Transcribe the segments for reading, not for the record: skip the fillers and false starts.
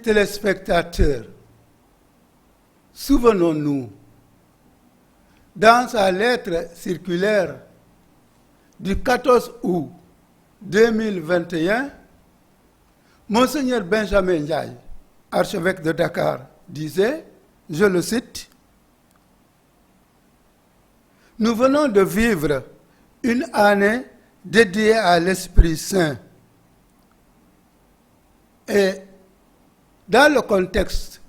téléspectateurs, souvenons-nous, dans sa lettre circulaire du 14 août 2021, Monseigneur Benjamin Ndiaye, archevêque de Dakar, disait, je le cite, « Nous venons de vivre une année dédiée à l'Esprit Saint. Et dans le contexte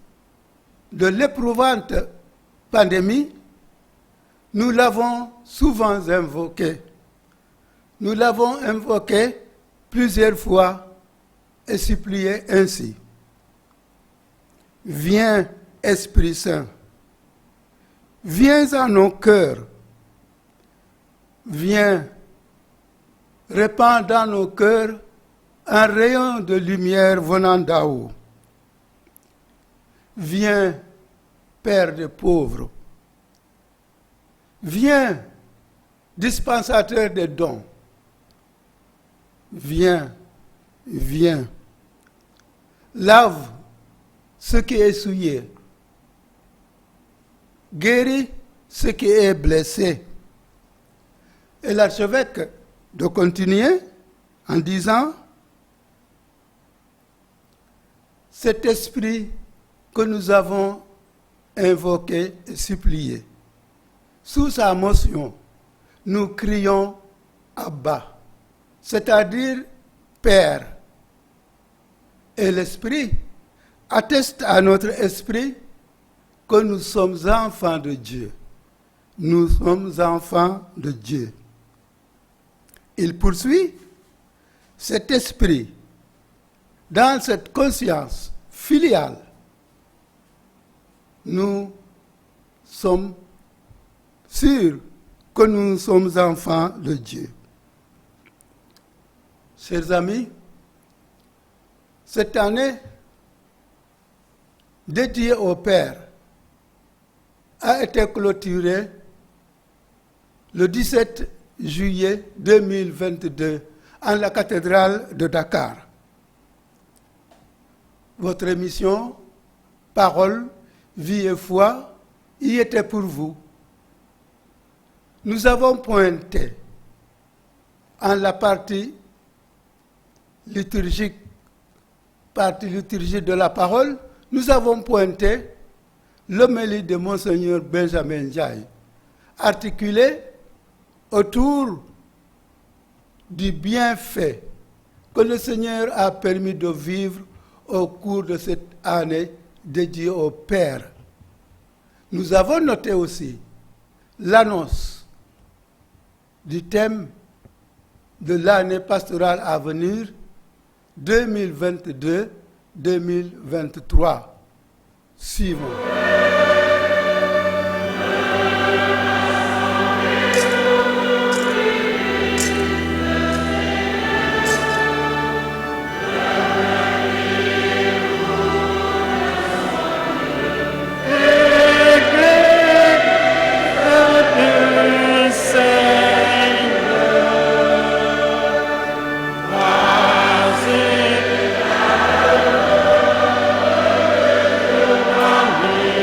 de l'éprouvante pandémie, nous l'avons souvent invoqué. Nous l'avons invoqué plusieurs fois et supplié ainsi. Viens, Esprit Saint, viens en nos cœurs, viens, répands dans nos cœurs un rayon de lumière venant d'en haut. Viens, Père des pauvres, viens, dispensateur des dons, viens, viens, lave ce qui est souillé, guéris ce qui est blessé. Et l'archevêque de continuer en disant, cet esprit que nous avons invoqué et supplié, sous sa motion, nous crions Abba, c'est-à-dire Père. Et l'Esprit atteste à notre esprit que nous sommes enfants de Dieu. Nous sommes enfants de Dieu. Il poursuit, cet esprit, dans cette conscience filiale, nous sommes sûrs que nous sommes enfants de Dieu. Chers amis, cette année dédiée au Père a été clôturée le 17 juillet 2022 en la cathédrale de Dakar. Votre émission, Parole, Vie et Foi, y était pour vous. Nous avons pointé en la partie liturgique de la parole, nous avons pointé l'homélie de Monseigneur Benjamin Ndiaye, articulée autour du bienfait que le Seigneur a permis de vivre au cours de cette année dédiée au Père. Nous avons noté aussi l'annonce du thème de l'année pastorale à venir 2022-2023. Suivons. Amen.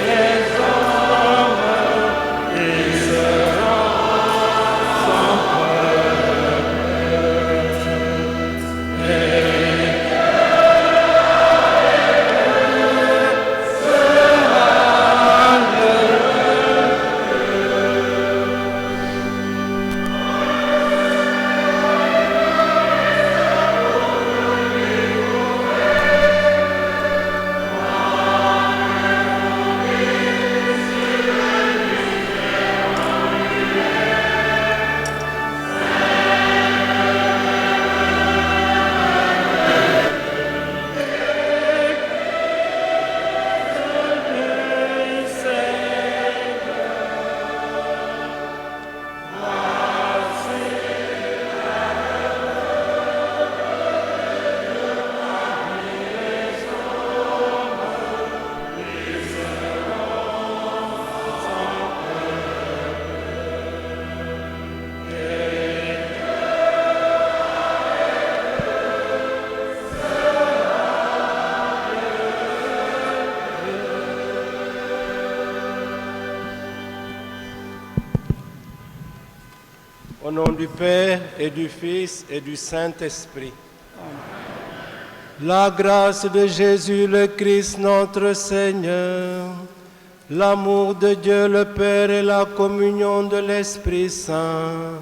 Au nom du Père et du Fils et du Saint-Esprit. La grâce de Jésus le Christ notre Seigneur, l'amour de Dieu le Père et la communion de l'Esprit Saint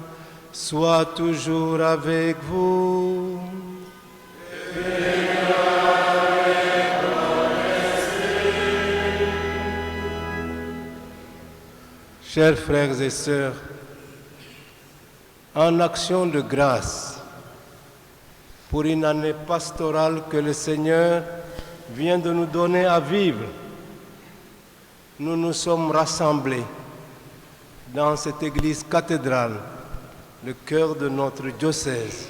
soient toujours avec vous. Chers frères et sœurs, en action de grâce pour une année pastorale que le Seigneur vient de nous donner à vivre, nous nous sommes rassemblés dans cette église cathédrale, le cœur de notre diocèse,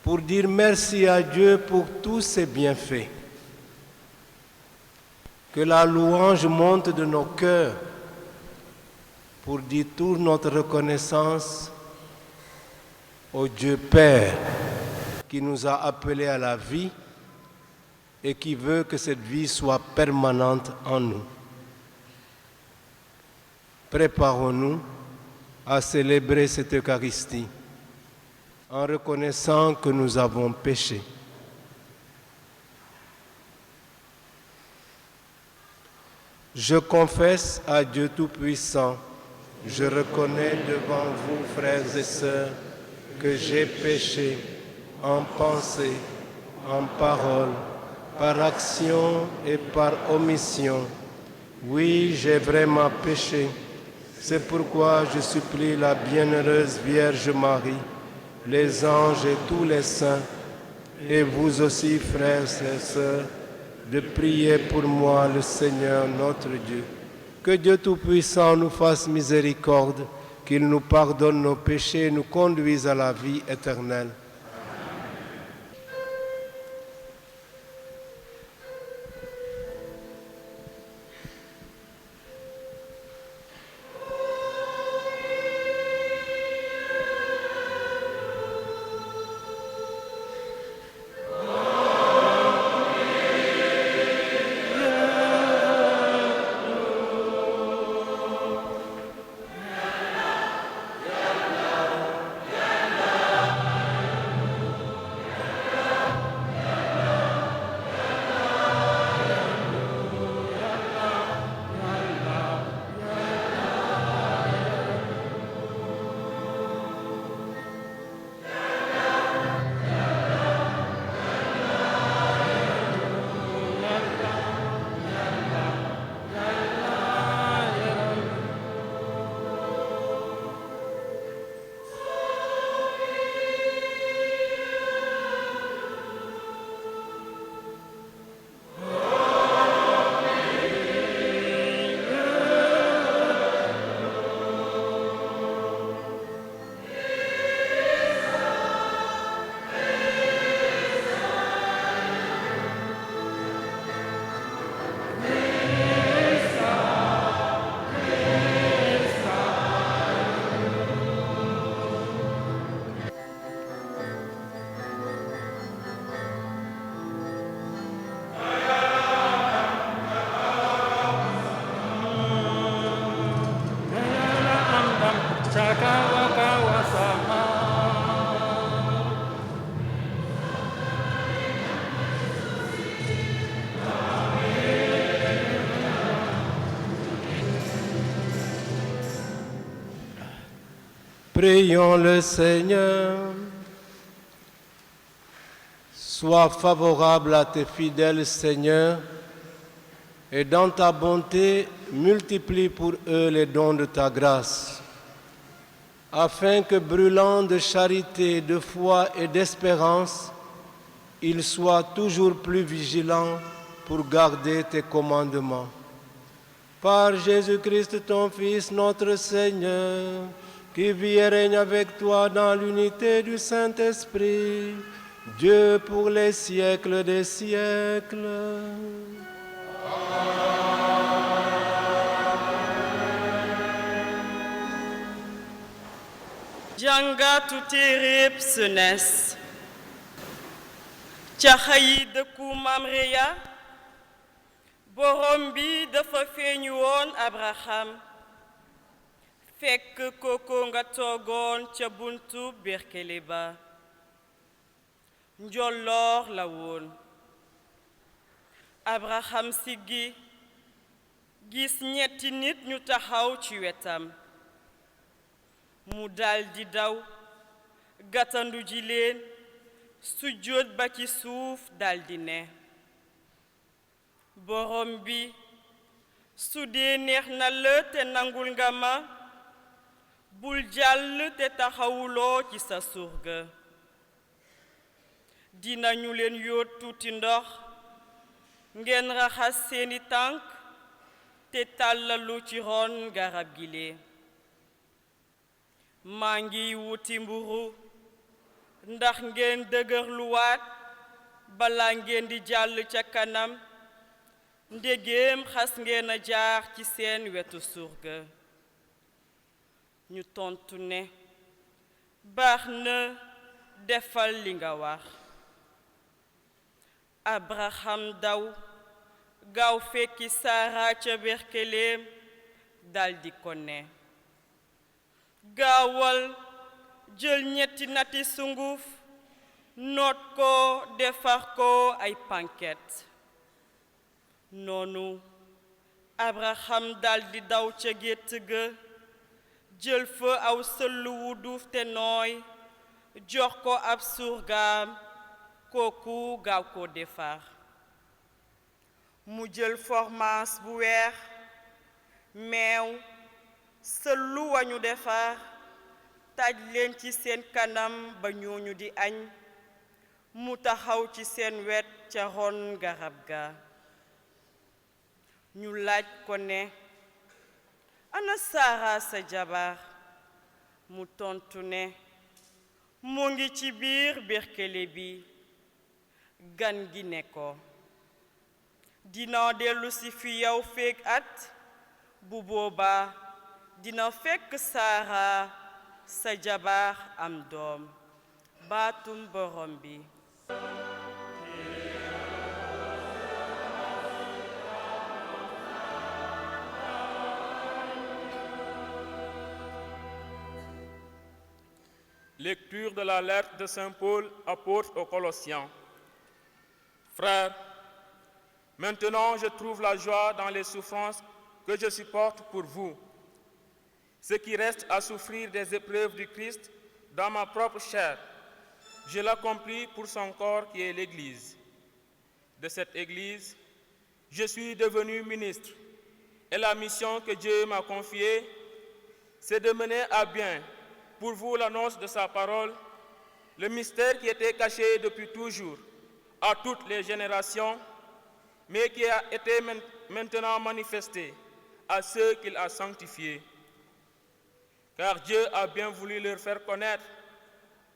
pour dire merci à Dieu pour tous ses bienfaits. Que la louange monte de nos cœurs pour dire toute notre reconnaissance au Dieu Père qui nous a appelés à la vie et qui veut que cette vie soit permanente en nous. Préparons-nous à célébrer cette Eucharistie en reconnaissant que nous avons péché. Je confesse à Dieu Tout-Puissant, je reconnais devant vous, frères et sœurs, que j'ai péché en pensée, en parole, par action et par omission. Oui, j'ai vraiment péché. C'est pourquoi je supplie la bienheureuse Vierge Marie, les anges et tous les saints, et vous aussi, frères et sœurs, de prier pour moi, le Seigneur notre Dieu. Que Dieu Tout-Puissant nous fasse miséricorde, qu'il nous pardonne nos péchés et nous conduise à la vie éternelle. Prions le Seigneur. Sois favorable à tes fidèles, Seigneur, et dans ta bonté, multiplie pour eux les dons de ta grâce, afin que, brûlant de charité, de foi et d'espérance, ils soient toujours plus vigilants pour garder tes commandements. Par Jésus-Christ, ton Fils, notre Seigneur, qui vit et règne avec toi dans l'unité du Saint-Esprit, Dieu pour les siècles des siècles. jàngatu téereb Senes ca xëyi dëkku Mamreya borom bi dafa feeñu woon Abraham fekk koko nga toogoon ca buntu berkele ba njolloor la woon Abraham siggi gis ñetti nit ñu taxaw ci wetam mu daldi daw gàttandu ji leen sujjóot ba ci suuf daldi ne borom bi su dee neex na la te nangul nga ma bul jàll te taxawuloo ci sa surga dinañu leen yóot tuuti ndox ngeen raxas seeni tànk te tàllalu ci ron garab gile maa ngi wuti mburu ndax ngeen dëgërluwaat bala ngeen di jàll ca kanam ndegéem xas ngeen a jaar ci seen wetu surga ñu tontu ne baax na defal li nga wax Abraham daw gaaw fekki Sara ca berkeleem daldi ko ne gaawal jël ñetti nati sunguf noot ko defar ko ay panket noonu Abraham daldi daw ca gétt ga jël fa aw sëll wu duuf te nooy jox ko ab surgaam kooku gaaw ko defar mu jël formaas bu weex meew sëllu wañu defar taj leen ci seen kanam ba ñooñu di añ mu taxaw ci seen wet ca ron garab ga ñu laaj ko ne ana Sara sa jabar mu tontu ne mu ngi ci biir berkele bi gan gi ne ko dina dellu si fi yow feek at bu boobaa dina fekk Sara sa jabar am doom baatum borom bi Lecture de la lettre de Saint Paul, apôtre aux Colossiens. Frères, maintenant je trouve la joie dans les souffrances que je supporte pour vous. Ce qui reste à souffrir des épreuves du Christ dans ma propre chair, je l'accomplis pour son corps qui est l'Église. De cette Église, je suis devenu ministre, et la mission que Dieu m'a confiée, c'est de mener à bien pour vous l'annonce de sa parole, le mystère qui était caché depuis toujours à toutes les générations, mais qui a été maintenant manifesté à ceux qu'il a sanctifiés. Car Dieu a bien voulu leur faire connaître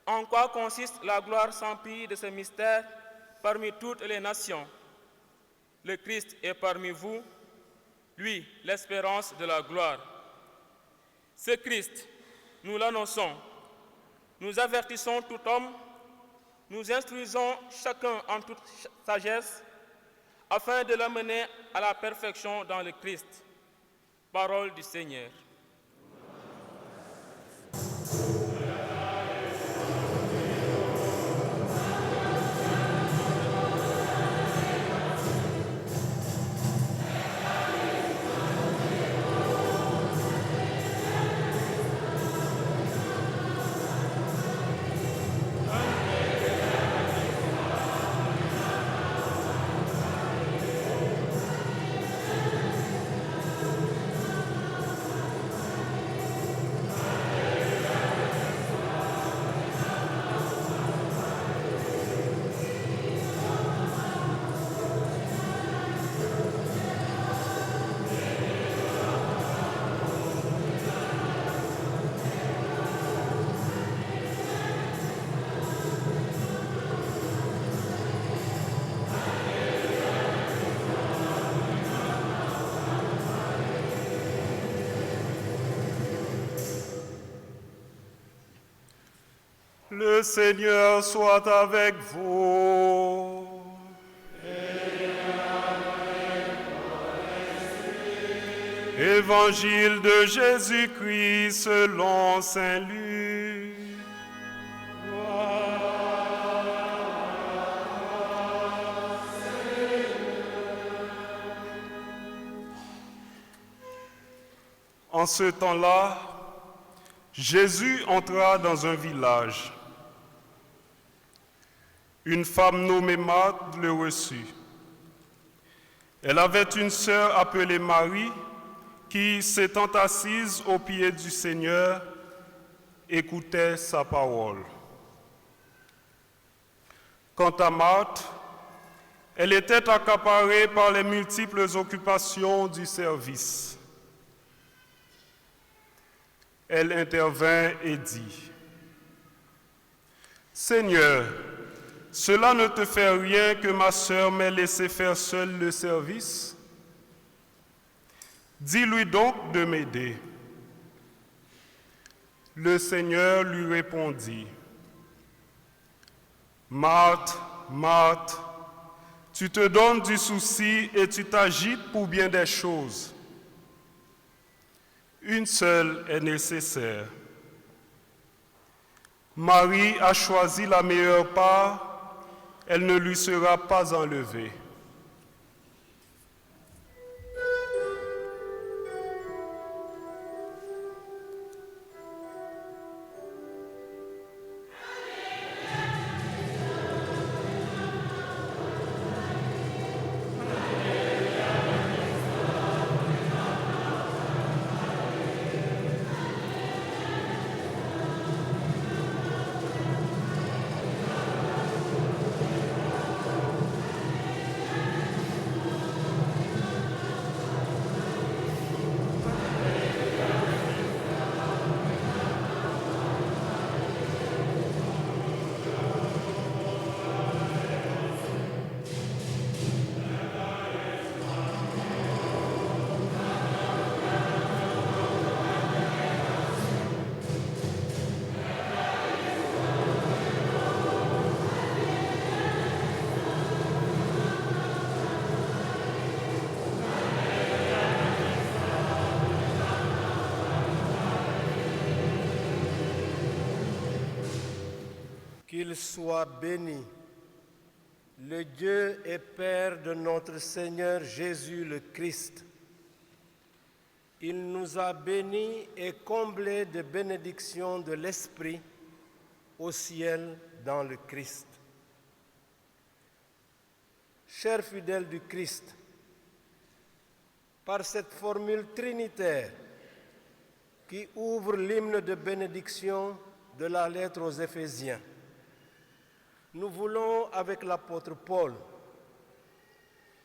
en quoi consiste la gloire sans prix de ce mystère parmi toutes les nations. Le Christ est parmi vous, lui, l'espérance de la gloire. Ce Christ, nous l'annonçons, nous avertissons tout homme, nous instruisons chacun en toute sagesse, afin de l'amener à la perfection dans le Christ. Parole du Seigneur. Le Seigneur soit avec vous. Évangile de Jésus-Christ selon saint Luc. En ce temps-là, Jésus entra dans un village. Une femme nommée Marthe le reçut. Elle avait une sœur appelée Marie qui, s'étant assise aux pieds du Seigneur, écoutait sa parole. Quant à Marthe, elle était accaparée par les multiples occupations du service. Elle intervint et dit, « Seigneur, cela ne te fait rien que ma sœur m'ait laissé faire seule le service? Dis-lui donc de m'aider. » Le Seigneur lui répondit, « Marthe, Marthe, tu te donnes du souci et tu t'agites pour bien des choses. Une seule est nécessaire. Marie a choisi la meilleure part, elle ne lui sera pas enlevée. » Qu'il soit béni, le Dieu et Père de notre Seigneur Jésus le Christ. Il nous a bénis et comblés de bénédictions de l'Esprit au ciel dans le Christ. Chers fidèles du Christ, par cette formule trinitaire qui ouvre l'hymne de bénédiction de la lettre aux Éphésiens, nous voulons, avec l'apôtre Paul,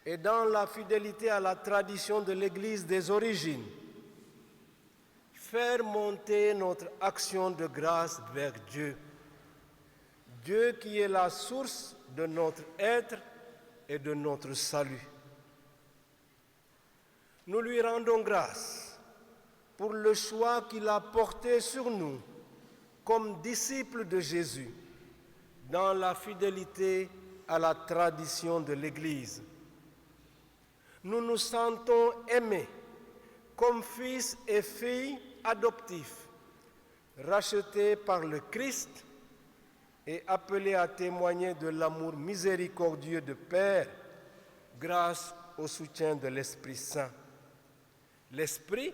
et dans la fidélité à la tradition de l'Église des origines, faire monter notre action de grâce vers Dieu. Dieu qui est la source de notre être et de notre salut. Nous lui rendons grâce pour le choix qu'il a porté sur nous comme disciples de Jésus, dans la fidélité à la tradition de l'Église. Nous nous sentons aimés comme fils et filles adoptifs, rachetés par le Christ et appelés à témoigner de l'amour miséricordieux de Père grâce au soutien de l'Esprit Saint. L'Esprit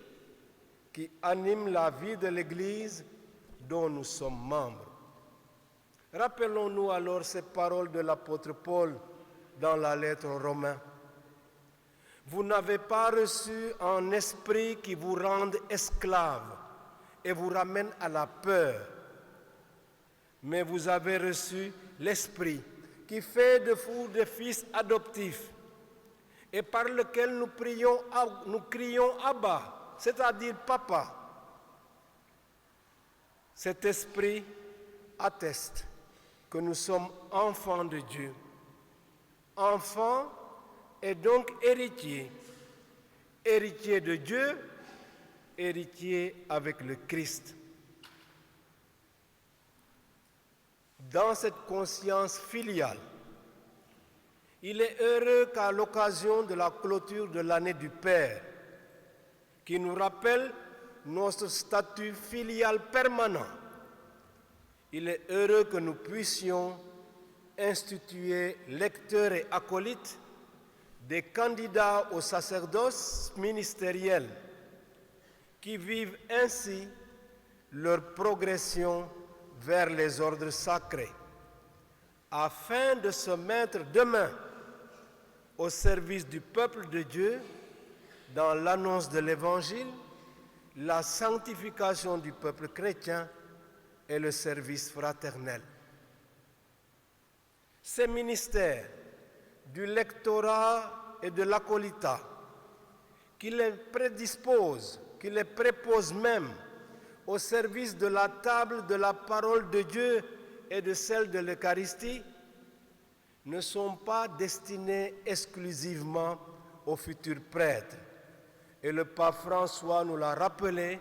qui anime la vie de l'Église dont nous sommes membres. Rappelons-nous alors ces paroles de l'apôtre Paul dans la lettre aux Romains. Vous n'avez pas reçu un esprit qui vous rende esclaves et vous ramène à la peur, mais vous avez reçu l'esprit qui fait de vous des fils adoptifs et par lequel nous crions Abba, c'est-à-dire Papa. Cet esprit atteste que nous sommes enfants de Dieu. Enfants et donc héritiers. Héritiers de Dieu, héritiers avec le Christ. Dans cette conscience filiale, il est heureux qu'à l'occasion de la clôture de l'année du Père, qui nous rappelle notre statut filial permanent. Il est heureux que nous puissions instituer lecteurs et acolytes, des candidats au sacerdoce ministériel, qui vivent ainsi leur progression vers les ordres sacrés, afin de se mettre demain au service du peuple de Dieu dans l'annonce de l'Évangile, la sanctification du peuple chrétien et le service fraternel. Ces ministères du lectorat et de l'acolytat, qui les prédisposent, qui les préposent même au service de la table de la parole de Dieu et de celle de l'Eucharistie, ne sont pas destinés exclusivement aux futurs prêtres. Et le pape François nous l'a rappelé,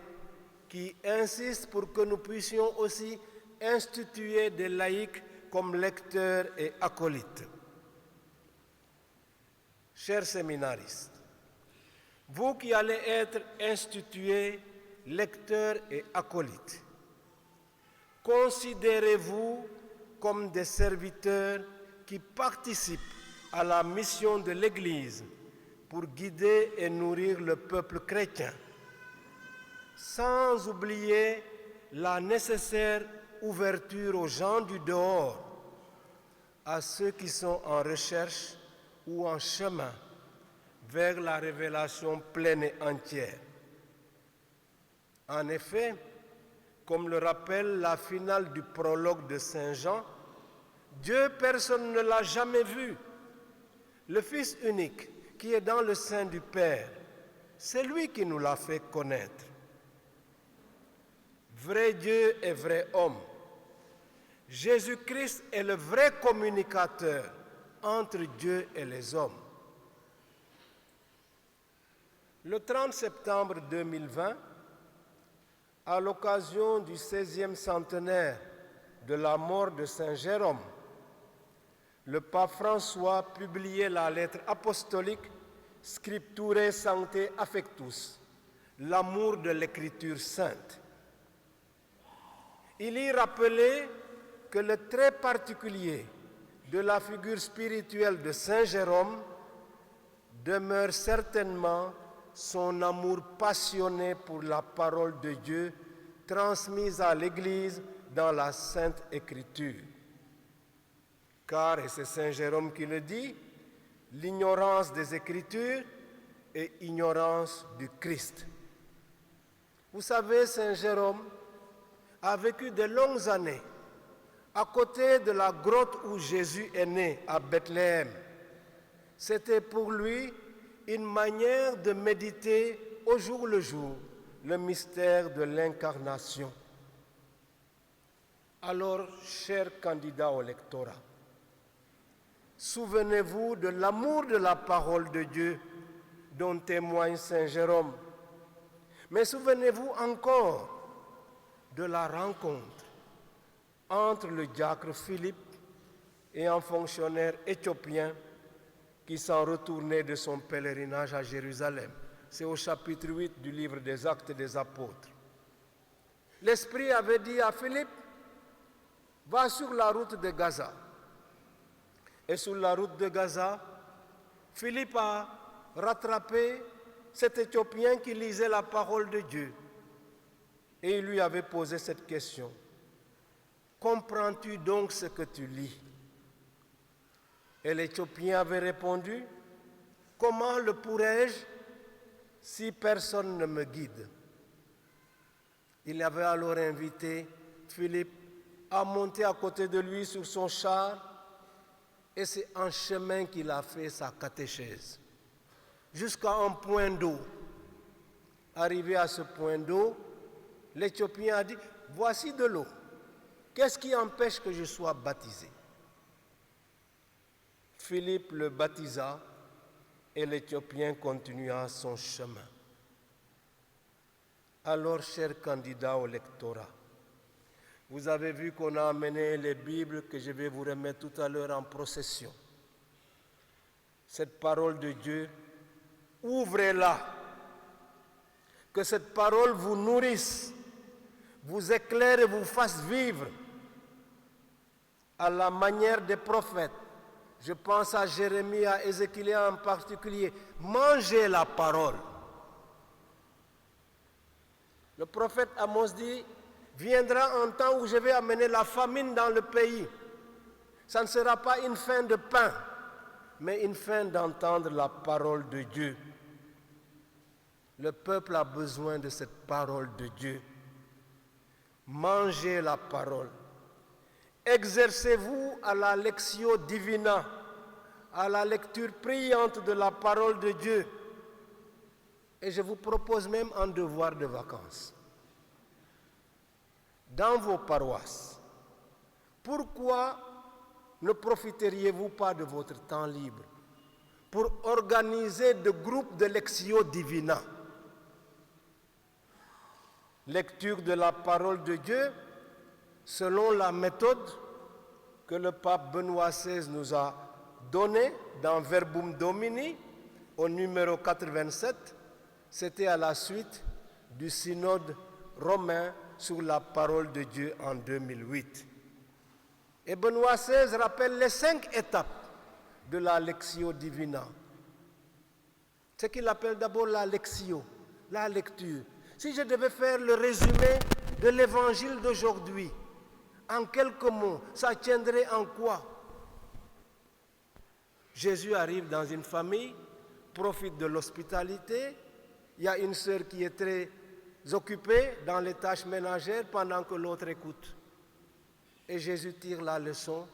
qui insiste pour que nous puissions aussi instituer des laïcs comme lecteurs et acolytes. Chers séminaristes, vous qui allez être institués lecteurs et acolytes, considérez-vous comme des serviteurs qui participent à la mission de l'Église pour guider et nourrir le peuple chrétien, sans oublier la nécessaire ouverture aux gens du dehors, à ceux qui sont en recherche ou en chemin vers la révélation pleine et entière. En effet, comme le rappelle la finale du prologue de Saint Jean, Dieu, personne ne l'a jamais vu. Le Fils unique qui est dans le sein du Père, c'est lui qui nous l'a fait connaître. Vrai Dieu et vrai homme, Jésus-Christ est le vrai communicateur entre Dieu et les hommes. Le 30 septembre 2020, à l'occasion du 16e centenaire de la mort de Saint Jérôme, le pape François publiait la lettre apostolique Scripturae Sanctae Affectus, l'amour de l'Écriture sainte. Il y rappelait que le trait particulier de la figure spirituelle de Saint Jérôme demeure certainement son amour passionné pour la parole de Dieu transmise à l'Église dans la Sainte Écriture. Car, et c'est Saint Jérôme qui le dit, l'ignorance des Écritures est ignorance du Christ. Vous savez, Saint Jérôme a vécu de longues années à côté de la grotte où Jésus est né, à Bethléem. C'était pour lui une manière de méditer au jour le jour le mystère de l'incarnation. Alors, chers candidats au lectorat, souvenez-vous de l'amour de la parole de Dieu dont témoigne Saint Jérôme. Mais souvenez-vous encore de la rencontre entre le diacre Philippe et un fonctionnaire éthiopien qui s'en retournait de son pèlerinage à Jérusalem. C'est au chapitre 8 du livre des Actes des Apôtres. L'Esprit avait dit à Philippe, va sur la route de Gaza. Et sur la route de Gaza, Philippe a rattrapé cet Éthiopien qui lisait la parole de Dieu. Et il lui avait posé cette question. Comprends-tu donc ce que tu lis? Et l'Éthiopien avait répondu, comment le pourrais-je si personne ne me guide? Il avait alors invité Philippe à monter à côté de lui sur son char, et c'est en chemin qu'il a fait sa catéchèse, jusqu'à un point d'eau. Arrivé à ce point d'eau, l'Éthiopien a dit, voici de l'eau. Qu'est-ce qui empêche que je sois baptisé? Philippe le baptisa et l'Éthiopien continua son chemin. Alors, chers candidats au lectorat, vous avez vu qu'on a amené les Bibles que je vais vous remettre tout à l'heure en procession. Cette parole de Dieu, ouvrez-la. Que cette parole vous nourrisse, vous éclaire et vous fasse vivre à la manière des prophètes. Je pense à Jérémie, à Ézéchiel en particulier. Mangez la parole. Le prophète Amos dit, viendra un temps où je vais amener la famine dans le pays. Ça ne sera pas une faim de pain, mais une faim d'entendre la parole de Dieu. Le peuple a besoin de cette parole de Dieu. Mangez la parole. Exercez-vous à la lectio divina, à la lecture priante de la parole de Dieu. Et je vous propose même un devoir de vacances. Dans vos paroisses, pourquoi ne profiteriez-vous pas de votre temps libre pour organiser des groupes de lectio divina? Lecture de la parole de Dieu selon la méthode que le pape Benoît XVI nous a donnée dans Verbum Domini au numéro 87. C'était à la suite du synode romain sur la parole de Dieu en 2008. Et Benoît XVI rappelle les 5 étapes de la lectio divina. Ce qu'il appelle d'abord la lectio, la lecture. Si je devais faire le résumé de l'évangile d'aujourd'hui, en quelques mots, ça tiendrait en quoi? Jésus arrive dans une famille, profite de l'hospitalité. Il y a une sœur qui est très occupée dans les tâches ménagères pendant que l'autre écoute. Et Jésus tire la leçon.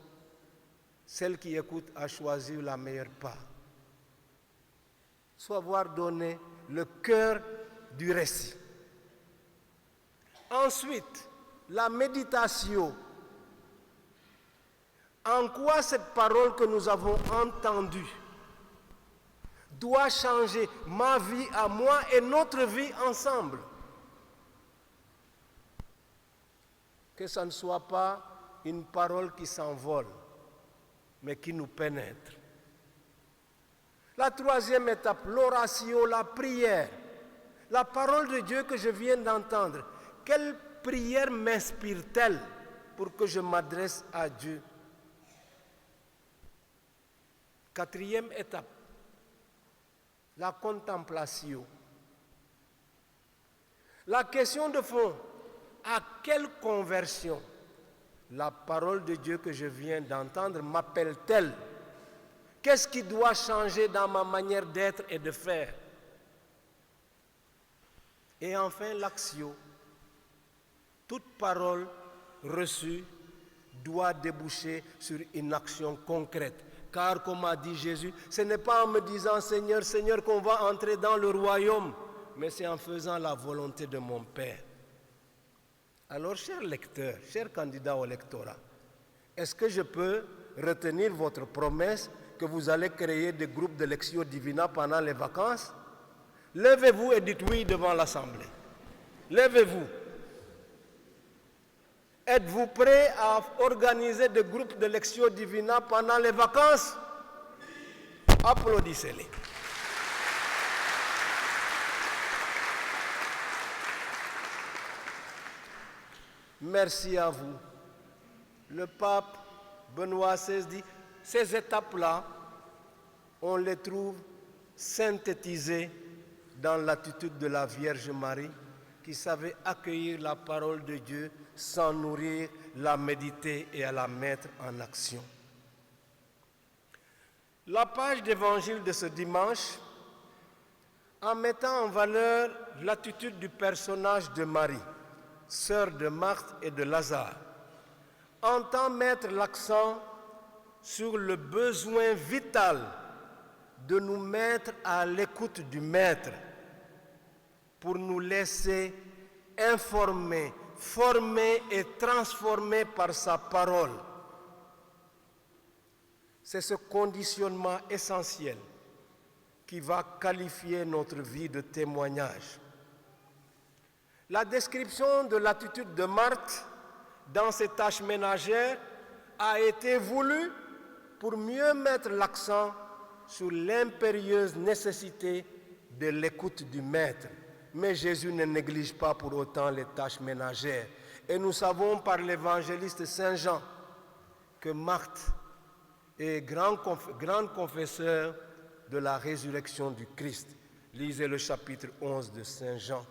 Celle qui écoute a choisi la meilleure part. Savoir donner le cœur du récit. Ensuite, la méditation. En quoi cette parole que nous avons entendue doit changer ma vie à moi et notre vie ensemble? Que ça ne soit pas une parole qui s'envole, mais qui nous pénètre. La troisième étape, l'oratio, la prière. La parole de Dieu que je viens d'entendre, quelle prière m'inspire-t-elle pour que je m'adresse à Dieu? Quatrième étape, la contemplation. La question de fond, à quelle conversion la parole de Dieu que je viens d'entendre m'appelle-t-elle? Qu'est-ce qui doit changer dans ma manière d'être et de faire? Et enfin, l'action. Toute parole reçue doit déboucher sur une action concrète. Car, comme a dit Jésus, ce n'est pas en me disant « Seigneur, Seigneur » qu'on va entrer dans le royaume, mais c'est en faisant la volonté de mon Père. Alors, chers lecteurs, chers candidats au lectorat, est-ce que je peux retenir votre promesse que vous allez créer des groupes de lectio divina pendant les vacances? Levez-vous et dites oui devant l'Assemblée. Levez-vous. Êtes-vous prêts à organiser des groupes de lectio divina pendant les vacances? Applaudissez-les. Merci à vous. Le pape Benoît XVI dit, ces étapes-là, on les trouve synthétisées dans l'attitude de la Vierge Marie, qui savait accueillir la parole de Dieu, s'en nourrir, la méditer et à la mettre en action. La page d'évangile de ce dimanche, en mettant en valeur l'attitude du personnage de Marie, sœur de Marthe et de Lazare, entend mettre l'accent sur le besoin vital de nous mettre à l'écoute du Maître pour nous laisser informer, former et transformer par sa parole. C'est ce conditionnement essentiel qui va qualifier notre vie de témoignage. La description de l'attitude de Marthe dans ses tâches ménagères a été voulue pour mieux mettre l'accent sur l'impérieuse nécessité de l'écoute du Maître. Mais Jésus ne néglige pas pour autant les tâches ménagères. Et nous savons par l'évangéliste Saint Jean que Marthe est grande confesseur de la résurrection du Christ. Lisez le chapitre 11 de Saint Jean.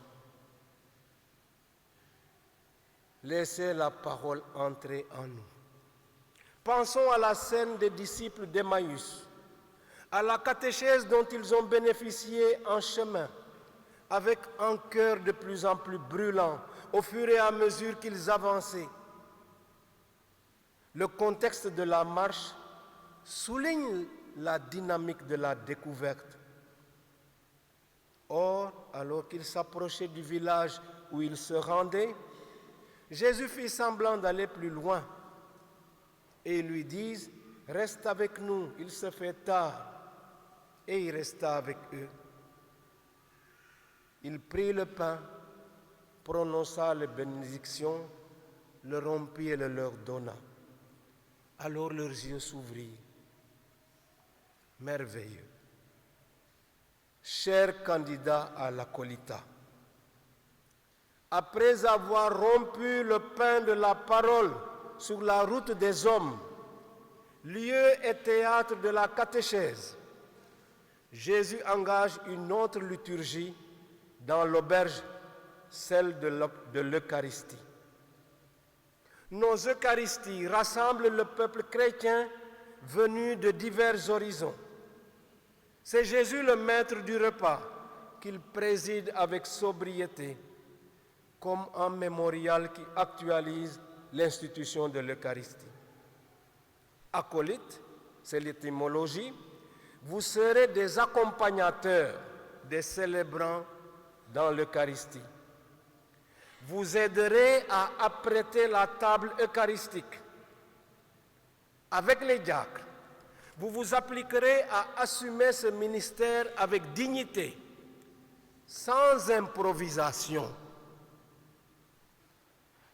Laissez la parole entrer en nous. Pensons à la scène des disciples d'Emmaüs, à la catéchèse dont ils ont bénéficié en chemin, avec un cœur de plus en plus brûlant au fur et à mesure qu'ils avançaient. Le contexte de la marche souligne la dynamique de la découverte. Or, alors qu'ils s'approchaient du village où ils se rendaient, Jésus fit semblant d'aller plus loin. Et ils lui disent, « Reste avec nous, il se fait tard. » Et il resta avec eux. Il prit le pain, prononça les bénédictions, le rompit et le leur donna. Alors leurs yeux s'ouvrirent. Merveilleux. Chers candidats à l'acolytat, après avoir rompu le pain de la parole sur la route des hommes, lieu et théâtre de la catéchèse, Jésus engage une autre liturgie dans l'auberge, celle de l'Eucharistie. Nos Eucharisties rassemblent le peuple chrétien venu de divers horizons. C'est Jésus le maître du repas qu'il préside avec sobriété, comme un mémorial qui actualise l'institution de l'Eucharistie. Acolyte, c'est l'étymologie, vous serez des accompagnateurs des célébrants dans l'Eucharistie. Vous aiderez à apprêter la table eucharistique. Avec les diacres, vous vous appliquerez à assumer ce ministère avec dignité, sans improvisation.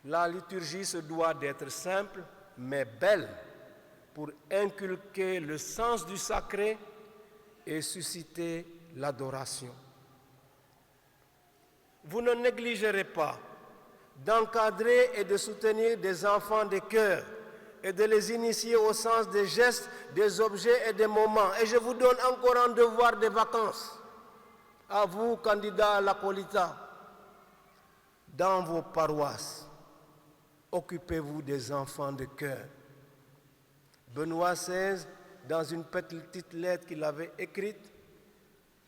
La liturgie se doit d'être simple, mais belle, pour inculquer le sens du sacré et susciter l'adoration. Vous ne négligerez pas d'encadrer et de soutenir des enfants de cœur et de les initier au sens des gestes, des objets et des moments. Et je vous donne encore un devoir de vacances. À vous, candidats à l'acolytat, dans vos paroisses, occupez-vous des enfants de cœur. Benoît XVI, dans une petite lettre qu'il avait écrite,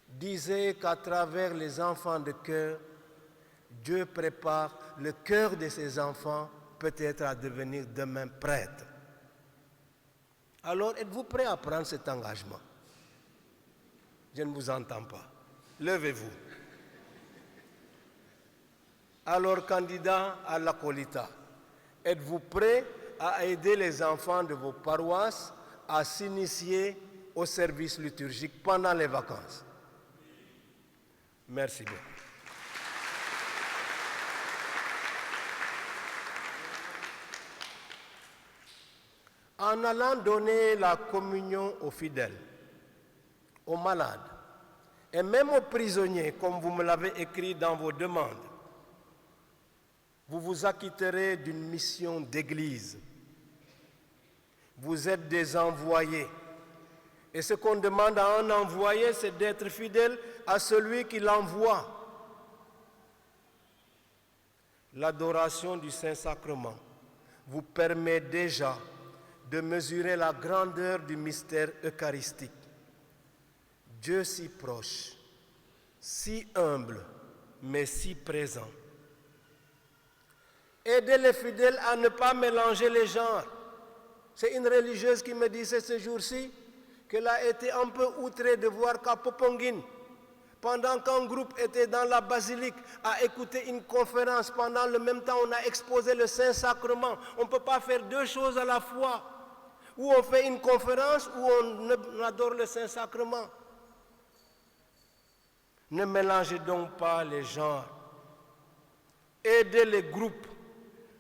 disait qu'à travers les enfants de cœur, Dieu prépare le cœur de ses enfants peut-être à devenir demain prêtres. Alors, êtes-vous prêts à prendre cet engagement? Je ne vous entends pas. Levez-vous. Alors, candidats à l'acolytat, êtes-vous prêts à aider les enfants de vos paroisses à s'initier au service liturgique pendant les vacances? Merci beaucoup. En allant donner la communion aux fidèles, aux malades, et même aux prisonniers, comme vous me l'avez écrit dans vos demandes, vous vous acquitterez d'une mission d'église. Vous êtes des envoyés. Et ce qu'on demande à un envoyé, c'est d'être fidèle à celui qui l'envoie. L'adoration du Saint-Sacrement vous permet déjà de mesurer la grandeur du mystère eucharistique. Dieu si proche, si humble, mais si présent. Aidez les fidèles à ne pas mélanger les genres. C'est une religieuse qui me disait ce jour-ci qu'elle a été un peu outrée de voir qu'à Poponguine, pendant qu'un groupe était dans la basilique à écouter une conférence, pendant le même temps on a exposé le Saint-Sacrement. On ne peut pas faire deux choses à la fois. Ou on fait une conférence ou on adore le Saint-Sacrement. Ne mélangez donc pas les genres. Aidez les groupes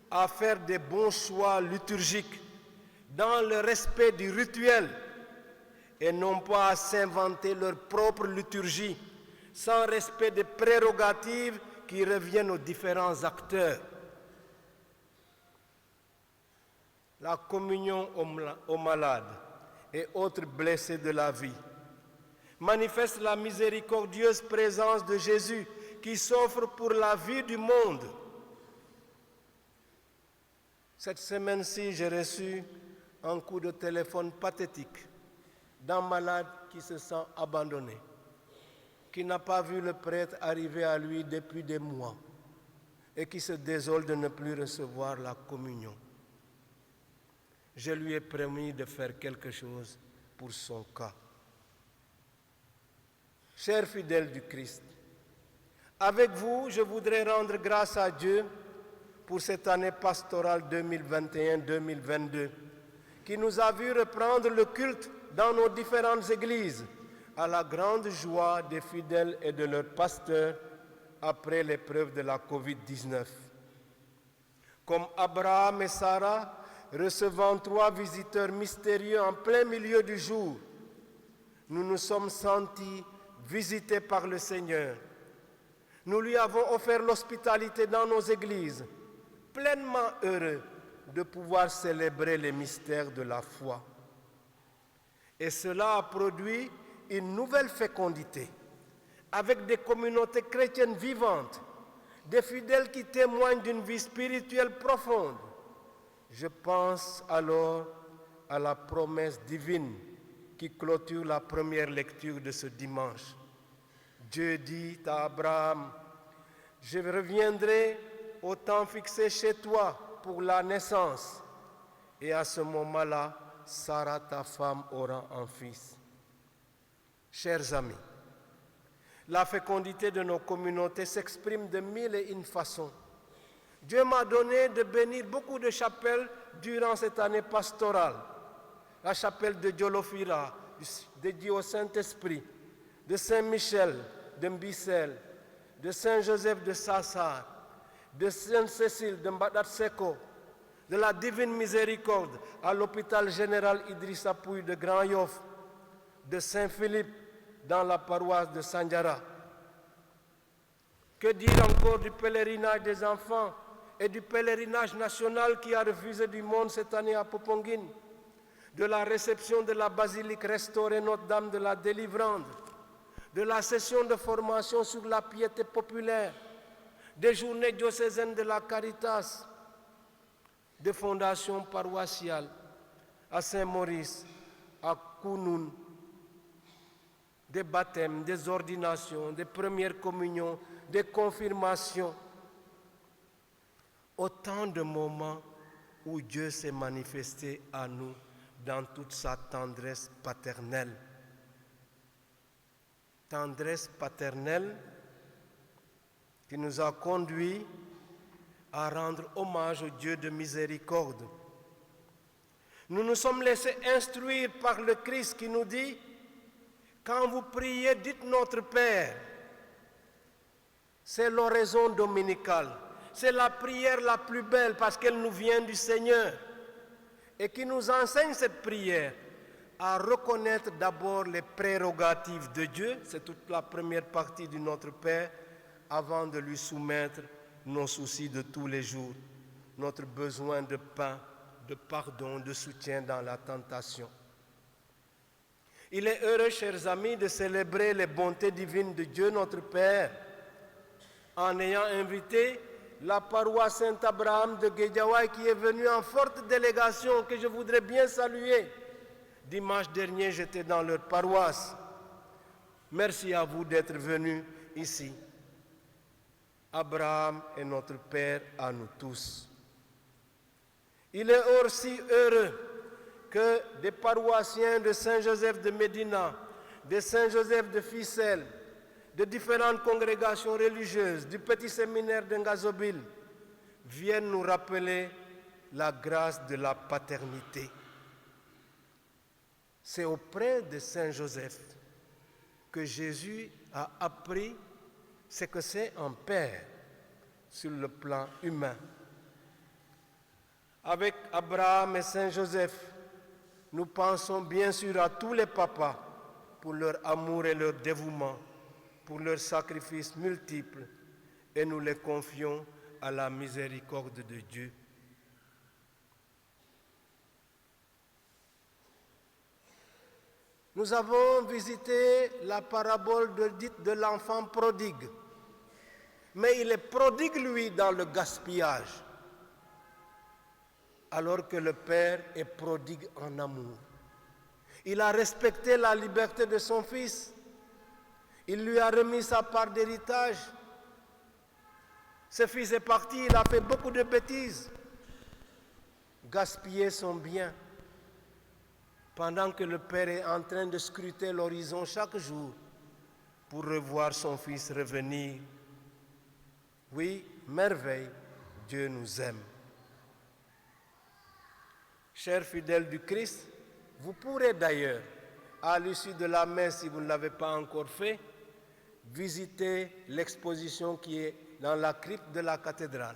à faire des bons choix liturgiques dans le respect du rituel et non pas à s'inventer leur propre liturgie sans respect des prérogatives qui reviennent aux différents acteurs. La communion aux malades et autres blessés de la vie manifeste la miséricordieuse présence de Jésus qui s'offre pour la vie du monde. Cette semaine-ci, j'ai reçu un coup de téléphone pathétique d'un malade qui se sent abandonné, qui n'a pas vu le prêtre arriver à lui depuis des mois et qui se désole de ne plus recevoir la communion. Je lui ai promis de faire quelque chose pour son cas. Chers fidèles du Christ, avec vous, je voudrais rendre grâce à Dieu pour cette année pastorale 2021-2022 qui nous a vu reprendre le culte dans nos différentes églises à la grande joie des fidèles et de leurs pasteurs après l'épreuve de la Covid-19. Comme Abraham et Sarah, recevant 3 visiteurs mystérieux en plein milieu du jour, nous nous sommes sentis visités par le Seigneur. Nous lui avons offert l'hospitalité dans nos églises, pleinement heureux de pouvoir célébrer les mystères de la foi. Et cela a produit une nouvelle fécondité, avec des communautés chrétiennes vivantes, des fidèles qui témoignent d'une vie spirituelle profonde. Je pense alors à la promesse divine qui clôture la première lecture de ce dimanche. Dieu dit à Abraham, « Je reviendrai au temps fixé chez toi pour la naissance. » Et à ce moment-là, Sarah, ta femme, aura un fils. Chers amis, la fécondité de nos communautés s'exprime de 1001 façons. Dieu m'a donné de bénir beaucoup de chapelles durant cette année pastorale. La chapelle de Diolofira, dédiée au Saint-Esprit, de Saint-Michel, de Mbissel, de Saint-Joseph de Sassar, de Sainte-Cécile de Mbadatseko, de la Divine Miséricorde à l'hôpital général Idrissa Pouye de Grand Yoff, de Saint-Philippe dans la paroisse de Sandiara. Que dire encore du pèlerinage des enfants et du pèlerinage national qui a refusé du monde cette année à Popenguine, de la réception de la basilique restaurée Notre-Dame de la Délivrance, de la session de formation sur la piété populaire, des journées diocésaines de la Caritas, des fondations paroissiales à Saint-Maurice, à Kounoun, des baptêmes, des ordinations, des premières communions, des confirmations. Autant de moments où Dieu s'est manifesté à nous dans toute sa tendresse paternelle. Tendresse paternelle qui nous a conduits à rendre hommage au Dieu de miséricorde. Nous nous sommes laissés instruire par le Christ qui nous dit « Quand vous priez, dites notre Père ». C'est l'oraison dominicale. C'est la prière la plus belle parce qu'elle nous vient du Seigneur et qui nous enseigne cette prière à reconnaître d'abord les prérogatives de Dieu, c'est toute la première partie du Notre Père, avant de lui soumettre nos soucis de tous les jours, notre besoin de pain, de pardon, de soutien dans la tentation. Il est heureux, chers amis, de célébrer les bontés divines de Dieu notre Père en ayant invité la paroisse Saint-Abraham de Guédiawaye qui est venue en forte délégation que je voudrais bien saluer. Dimanche dernier, j'étais dans leur paroisse. Merci à vous d'être venus ici. Abraham est notre Père à nous tous. Il est aussi heureux que des paroissiens de Saint-Joseph de Médina, de Saint-Joseph de Ficelle, de différentes congrégations religieuses, du petit séminaire de Ngazobile, viennent nous rappeler la grâce de la paternité. C'est auprès de Saint-Joseph que Jésus a appris ce que c'est un père sur le plan humain. Avec Abraham et Saint-Joseph, nous pensons bien sûr à tous les papas pour leur amour et leur dévouement, pour leurs sacrifices multiples et nous les confions à la miséricorde de Dieu. Nous avons visité la parabole dite de l'enfant prodigue. Mais il est prodigue, lui, dans le gaspillage, alors que le Père est prodigue en amour. Il a respecté la liberté de son fils. Il lui a remis sa part d'héritage. Ce fils est parti, il a fait beaucoup de bêtises, gaspillé son bien, pendant que le Père est en train de scruter l'horizon chaque jour pour revoir son fils revenir. Oui, merveille, Dieu nous aime. Chers fidèles du Christ, vous pourrez d'ailleurs, à l'issue de la messe, si vous ne l'avez pas encore fait, visiter l'exposition qui est dans la crypte de la cathédrale.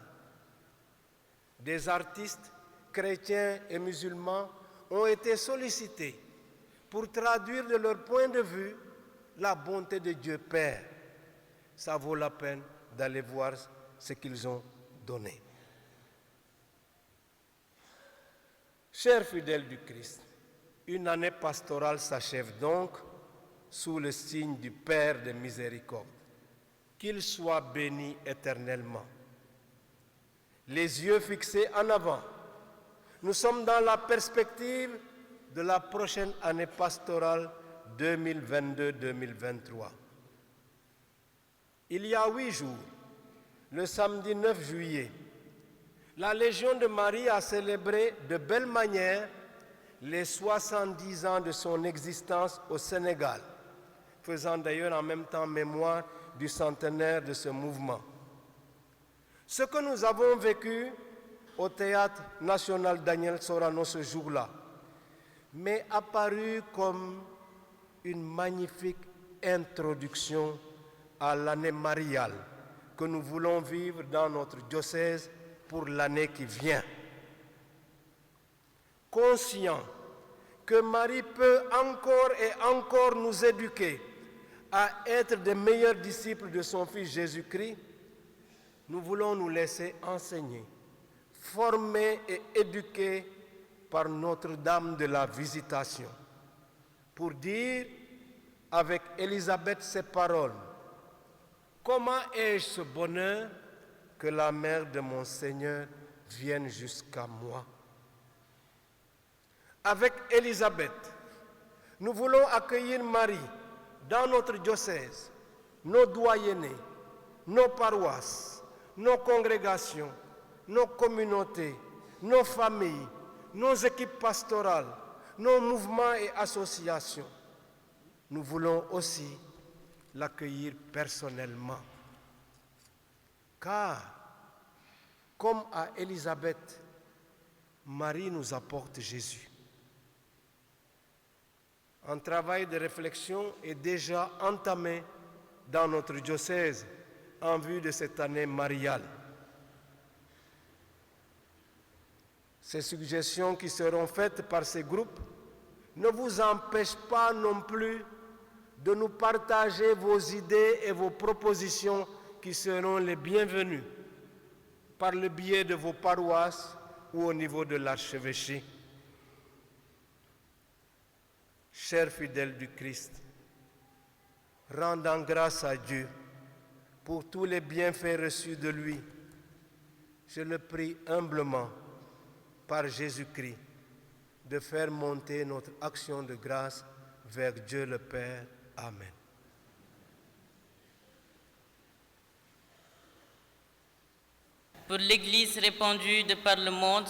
Des artistes chrétiens et musulmans ont été sollicités pour traduire de leur point de vue la bonté de Dieu Père. Ça vaut la peine d'aller voir ce qu'ils ont donné. Chers fidèles du Christ, une année pastorale s'achève donc sous le signe du Père de miséricorde. Qu'il soit béni éternellement. Les yeux fixés en avant, nous sommes dans la perspective de la prochaine année pastorale 2022-2023. Il y a 8 jours, le samedi 9 juillet, la Légion de Marie a célébré de belle manière les 70 ans de son existence au Sénégal, faisant d'ailleurs en même temps mémoire du centenaire de ce mouvement. Ce que nous avons vécu au Théâtre national Daniel Sorano ce jour-là m'est apparu comme une magnifique introduction à l'année mariale que nous voulons vivre dans notre diocèse pour l'année qui vient. Conscient que Marie peut encore et encore nous éduquer à être des meilleurs disciples de son Fils Jésus-Christ, nous voulons nous laisser enseigner, former et éduquer par Notre-Dame de la Visitation, pour dire avec Élisabeth ces paroles: comment ai-je ce bonheur que la mère de mon Seigneur vienne jusqu'à moi? Avec Élisabeth, nous voulons accueillir Marie dans notre diocèse, nos doyennés, nos paroisses, nos congrégations, nos communautés, nos familles, nos équipes pastorales, nos mouvements et associations. Nous voulons aussi l'accueillir personnellement. Car, comme à Élisabeth, Marie nous apporte Jésus. Un travail de réflexion est déjà entamé dans notre diocèse en vue de cette année mariale. Ces suggestions qui seront faites par ces groupes ne vous empêchent pas non plus de nous partager vos idées et vos propositions qui seront les bienvenues par le biais de vos paroisses ou au niveau de l'archevêché. Chers fidèles du Christ, rendant grâce à Dieu pour tous les bienfaits reçus de lui, je le prie humblement, par Jésus-Christ, de faire monter notre action de grâce vers Dieu le Père. Amen. Pour l'Église répandue de par le monde,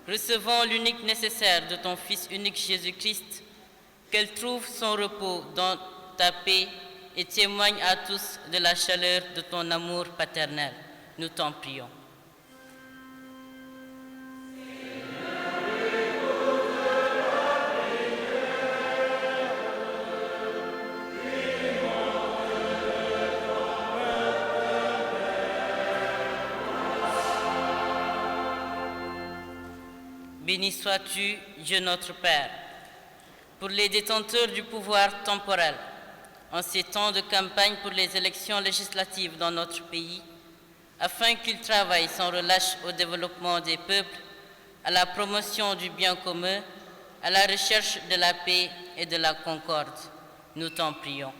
recevons l'unique nécessaire de ton Fils unique Jésus-Christ, qu'elle trouve son repos dans ta paix et témoigne à tous de la chaleur de ton amour paternel. Nous t'en prions. Béni sois-tu, Dieu notre Père, pour les détenteurs du pouvoir temporel, en ces temps de campagne pour les élections législatives dans notre pays, afin qu'il travaille sans relâche au développement des peuples, à la promotion du bien commun, à la recherche de la paix et de la concorde. Nous t'en prions.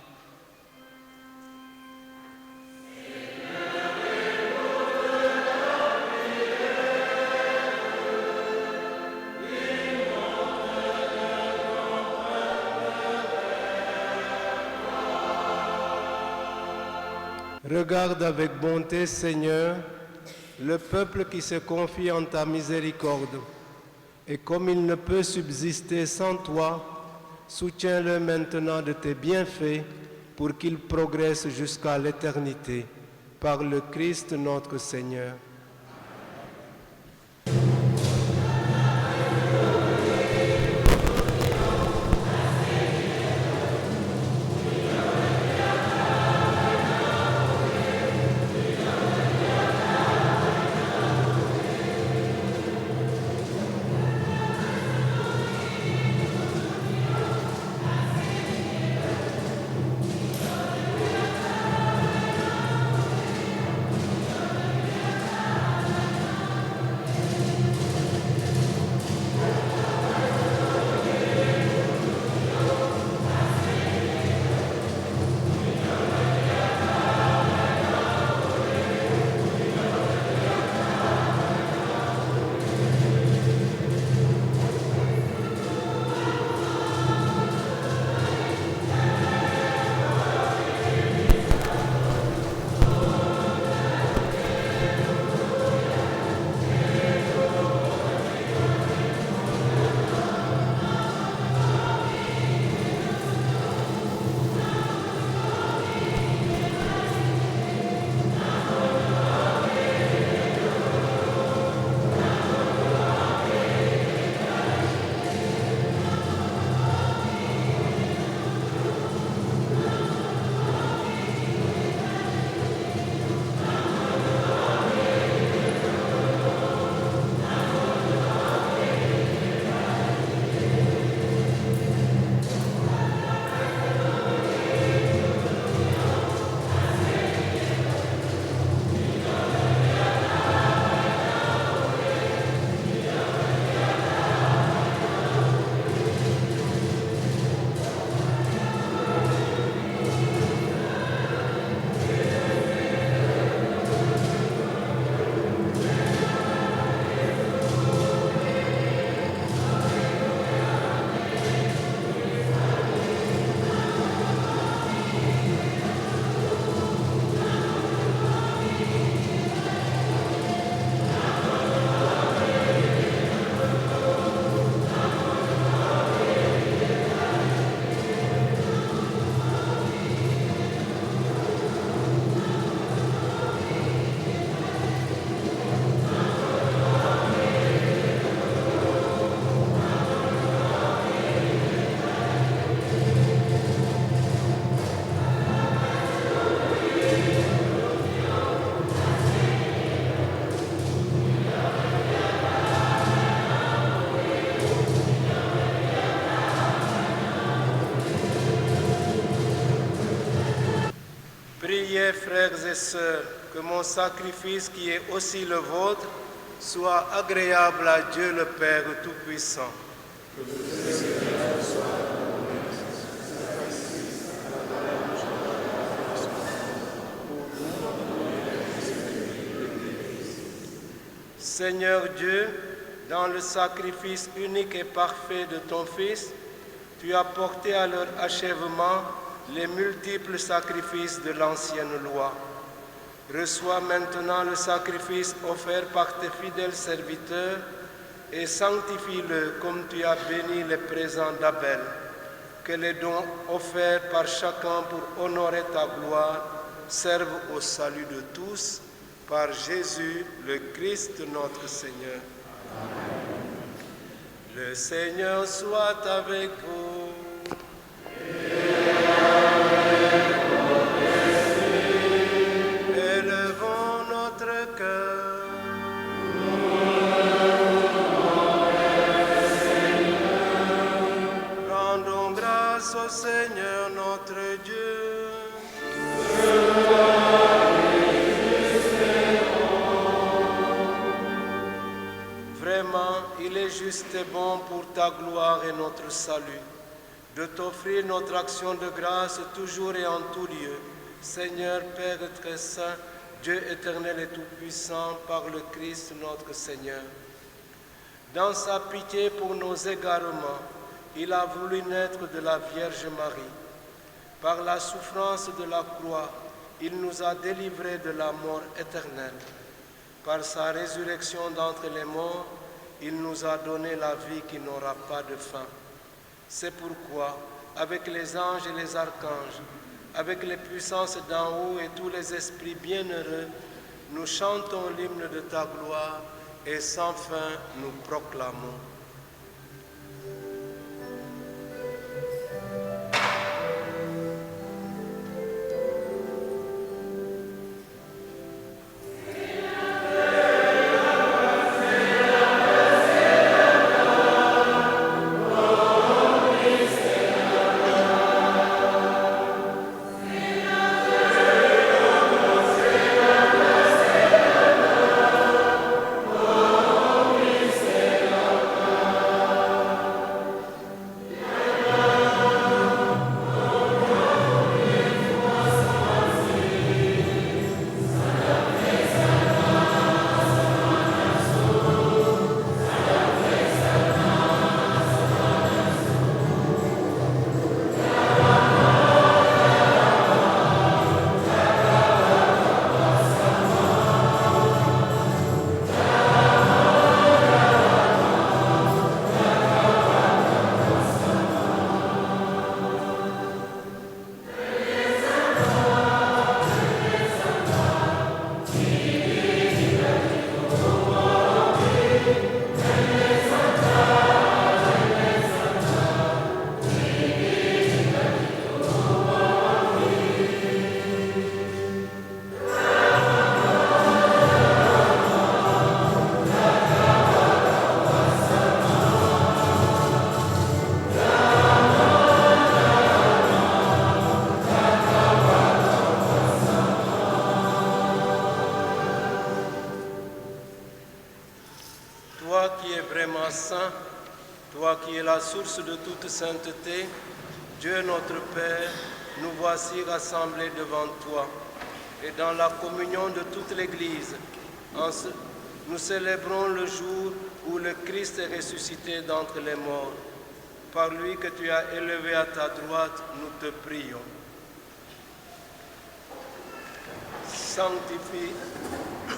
Regarde avec bonté, Seigneur, le peuple qui se confie en ta miséricorde. Et comme il ne peut subsister sans toi, soutiens-le maintenant de tes bienfaits pour qu'il progresse jusqu'à l'éternité. Par le Christ notre Seigneur. Priez, frères et sœurs, que mon sacrifice qui est aussi le vôtre soit agréable à Dieu le Père Tout-Puissant. Seigneur Dieu, dans le sacrifice unique et parfait de ton Fils, tu as porté à leur achèvement les multiples sacrifices de l'ancienne loi. Reçois maintenant le sacrifice offert par tes fidèles serviteurs et sanctifie-le comme tu as béni les présents d'Abel. Que les dons offerts par chacun pour honorer ta gloire servent au salut de tous, par Jésus, le Christ notre Seigneur. Amen. Le Seigneur soit avec vous. Élevons notre cœur. Rendons grâce au Seigneur notre Dieu. Vraiment, il est juste et bon pour ta gloire et notre salut, de t'offrir notre action de grâce toujours et en tout lieu. Seigneur, Père très saint, Dieu éternel et tout-puissant, par le Christ notre Seigneur. Dans sa pitié pour nos égarements, il a voulu naître de la Vierge Marie. Par la souffrance de la croix, il nous a délivrés de la mort éternelle. Par sa résurrection d'entre les morts, il nous a donné la vie qui n'aura pas de fin. C'est pourquoi, avec les anges et les archanges, avec les puissances d'en haut et tous les esprits bienheureux, nous chantons l'hymne de ta gloire et sans fin nous proclamons. Saint, toi qui es la source de toute sainteté, Dieu notre Père, nous voici rassemblés devant toi. Et dans la communion de toute l'Église, nous célébrons le jour où le Christ est ressuscité d'entre les morts. Par lui que tu as élevé à ta droite, nous te prions. Sanctifie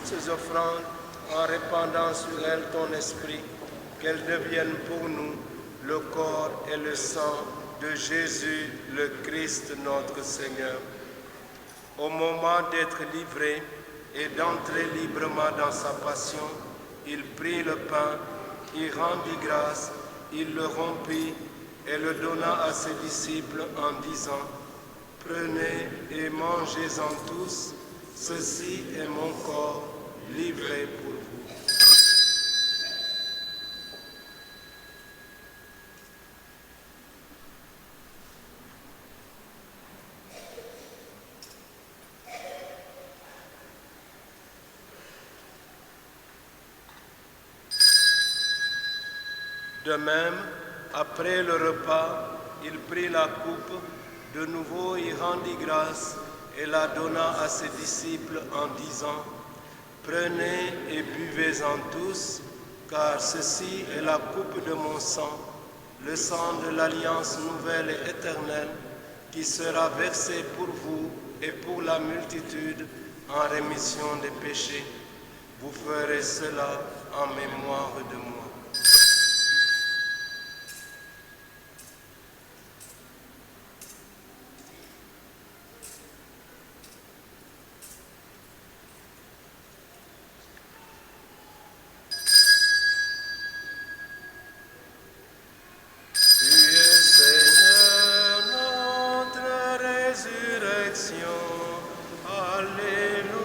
ces offrandes en répandant sur elles ton esprit, qu'elles deviennent pour nous le corps et le sang de Jésus, le Christ notre Seigneur. Au moment d'être livré et d'entrer librement dans sa passion, il prit le pain, il rendit grâce, il le rompit et le donna à ses disciples en disant : « Prenez et mangez-en tous, ceci est mon corps livré pour vous. » De même, après le repas, il prit la coupe, de nouveau il rendit grâce et la donna à ses disciples en disant : « Prenez et buvez-en tous, car ceci est la coupe de mon sang, le sang de l'alliance nouvelle et éternelle, qui sera versé pour vous et pour la multitude en rémission des péchés. Vous ferez cela en mémoire de moi. » Alléluia.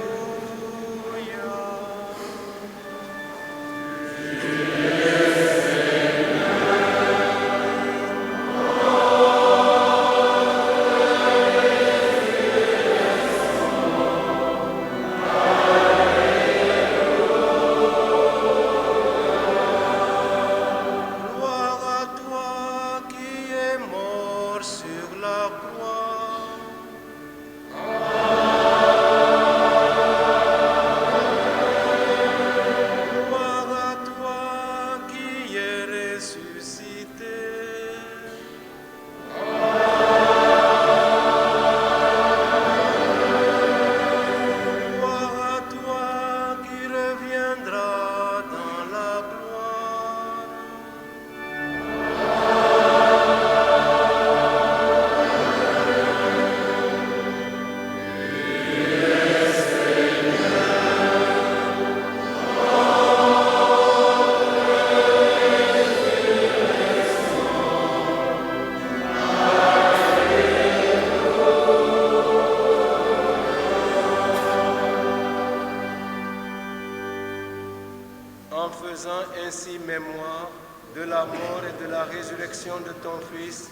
en faisant ainsi mémoire de la mort et de la résurrection de ton Fils,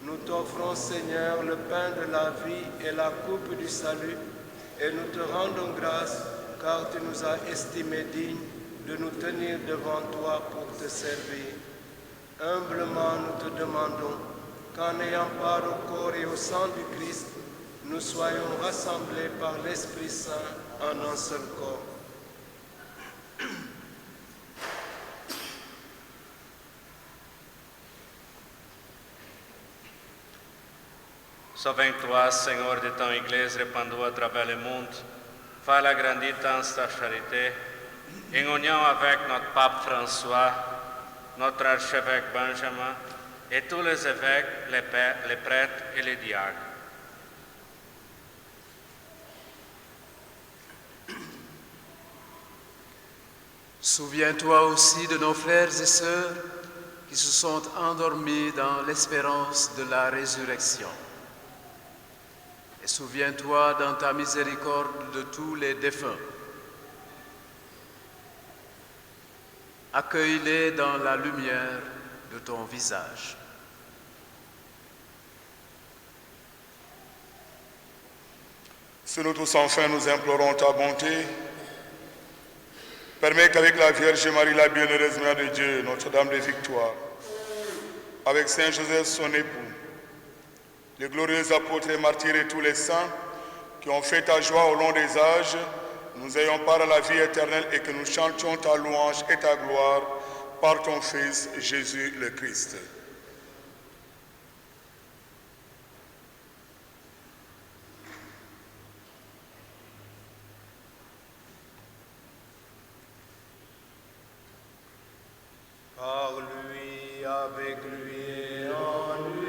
nous t'offrons, Seigneur, le pain de la vie et la coupe du salut, et nous te rendons grâce, car tu nous as estimés dignes de nous tenir devant toi pour te servir. Humblement, nous te demandons qu'en ayant part au corps et au sang du Christ, nous soyons rassemblés par l'Esprit Saint en un seul corps. Souviens-toi, Seigneur, de ton Église répandue à travers le monde. Fais-la grandir dans ta charité, en union avec notre pape François, notre archevêque Benjamin, et tous les évêques, les prêtres et les diacres. Souviens-toi aussi de nos frères et sœurs qui se sont endormis dans l'espérance de la résurrection. Et souviens-toi dans ta miséricorde de tous les défunts. Accueille-les dans la lumière de ton visage. Sur nous tous enfin, nous implorons ta bonté. Permets qu'avec la Vierge Marie, la bienheureuse Mère de Dieu, Notre-Dame de Victoire, avec Saint Joseph son époux, les glorieux apôtres et martyrs et tous les saints qui ont fait ta joie au long des âges, nous ayons part à la vie éternelle et que nous chantions ta louange et ta gloire par ton Fils Jésus le Christ. Par lui, avec lui et en lui.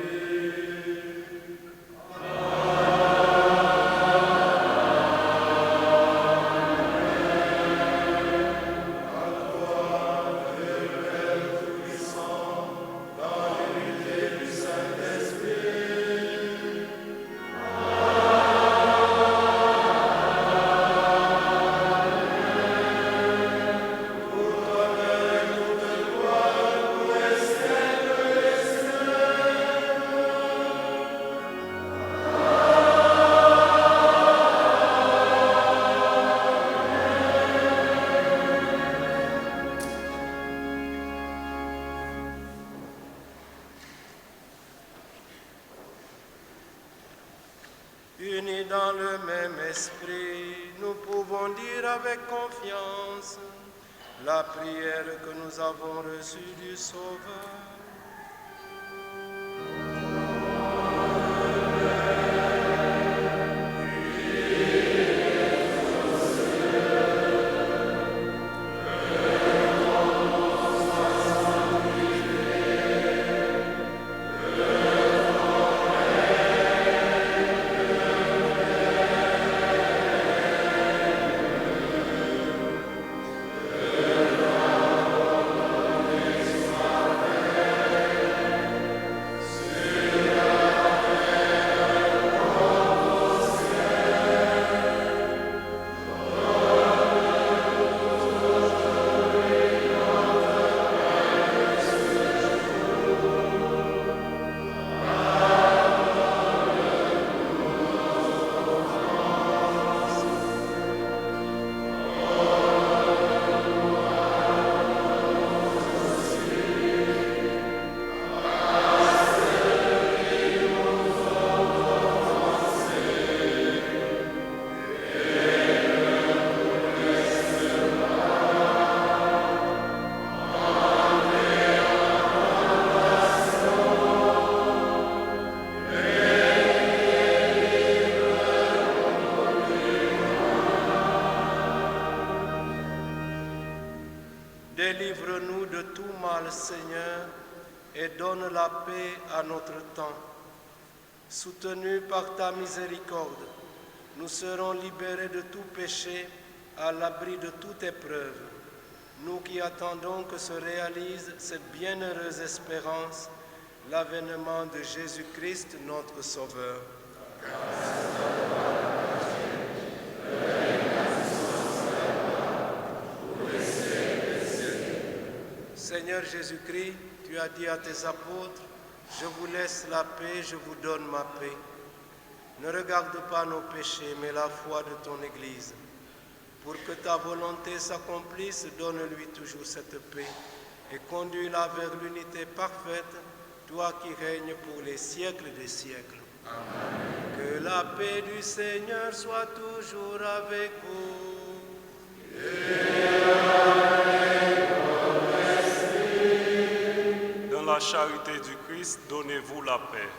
Unis dans le même esprit, nous pouvons dire avec confiance la prière que nous avons reçue du Sauveur. Délivre-nous de tout mal, Seigneur, et donne la paix à notre temps. Soutenus par ta miséricorde, nous serons libérés de tout péché, à l'abri de toute épreuve. Nous qui attendons que se réalise cette bienheureuse espérance, l'avènement de Jésus-Christ, notre Sauveur. Seigneur Jésus-Christ, tu as dit à tes apôtres, je vous laisse la paix, je vous donne ma paix. Ne regarde pas nos péchés, mais la foi de ton Église. Pour que ta volonté s'accomplisse, donne-lui toujours cette paix et conduis-la vers l'unité parfaite, toi qui règnes pour les siècles des siècles. Amen. Que la paix du Seigneur soit toujours avec vous. Dans la charité du Christ, donnez-vous la paix.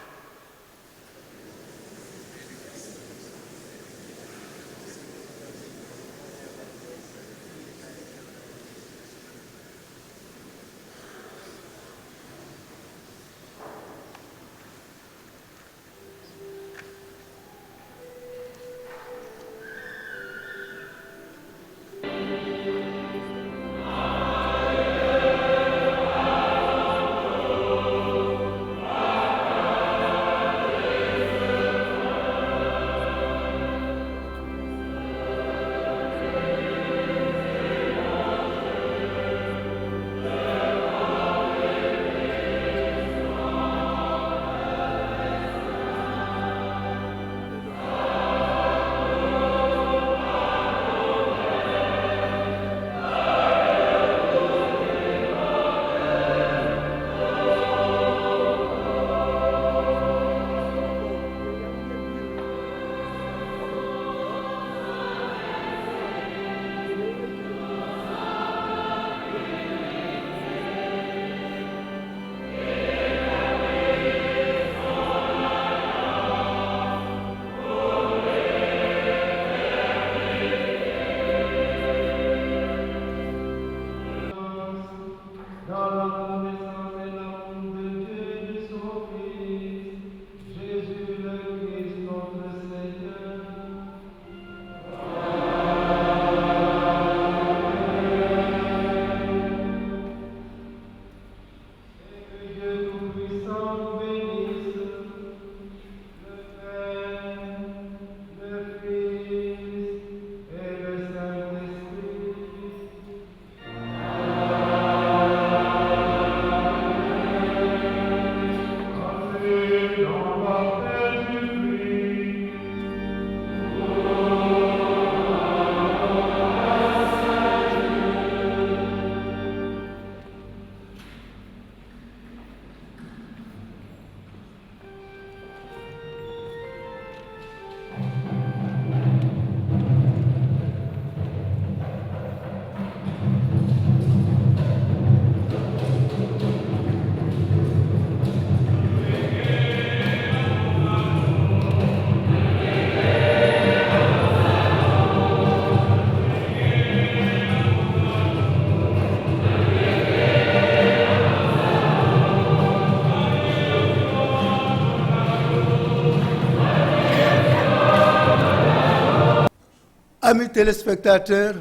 Amis téléspectateurs,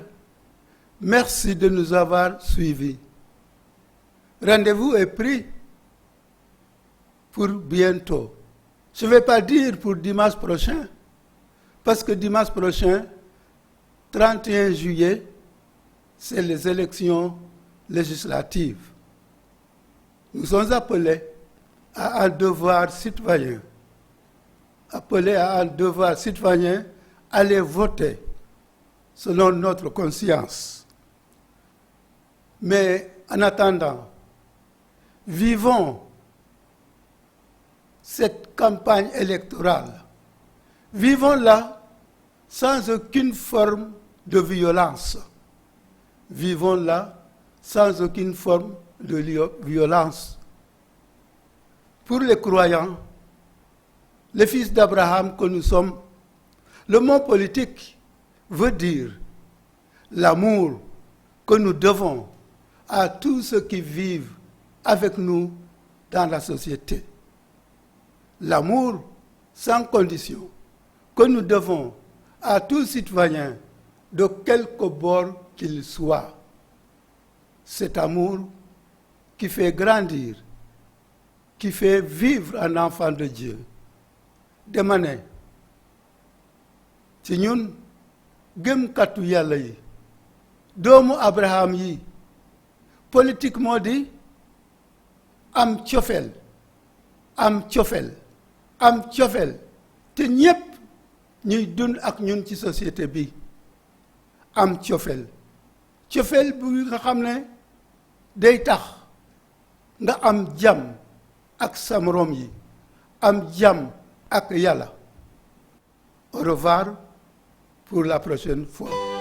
merci de nous avoir suivis. Rendez-vous est pris pour bientôt. Je ne vais pas dire pour dimanche prochain, parce que dimanche prochain, 31 juillet, c'est les élections législatives. Nous sommes appelés à un devoir citoyen. Appelés à un devoir citoyen, aller voter selon notre conscience. Mais en attendant, vivons cette campagne électorale. Vivons-la sans aucune forme de violence. Vivons-la sans aucune forme de violence. Pour les croyants, les fils d'Abraham que nous sommes, le mot politique veut dire l'amour que nous devons à tous ceux qui vivent avec nous dans la société. L'amour sans condition que nous devons à tout citoyen de quelque bord qu'il soit. Cet amour qui fait grandir, qui fait vivre un enfant de Dieu. Demane ci ñun gëmkatu yàlla yi doomu Abraham yi politique moo di am cofeel am cofeel am cofeel te ñépp ñuy dund ak ñun ci société bi am cofeel cofeel bu nga xam ne day tax nga am jàmm ak sa moroom yi am jàmm ak yàlla. Au revoir pour la prochaine fois.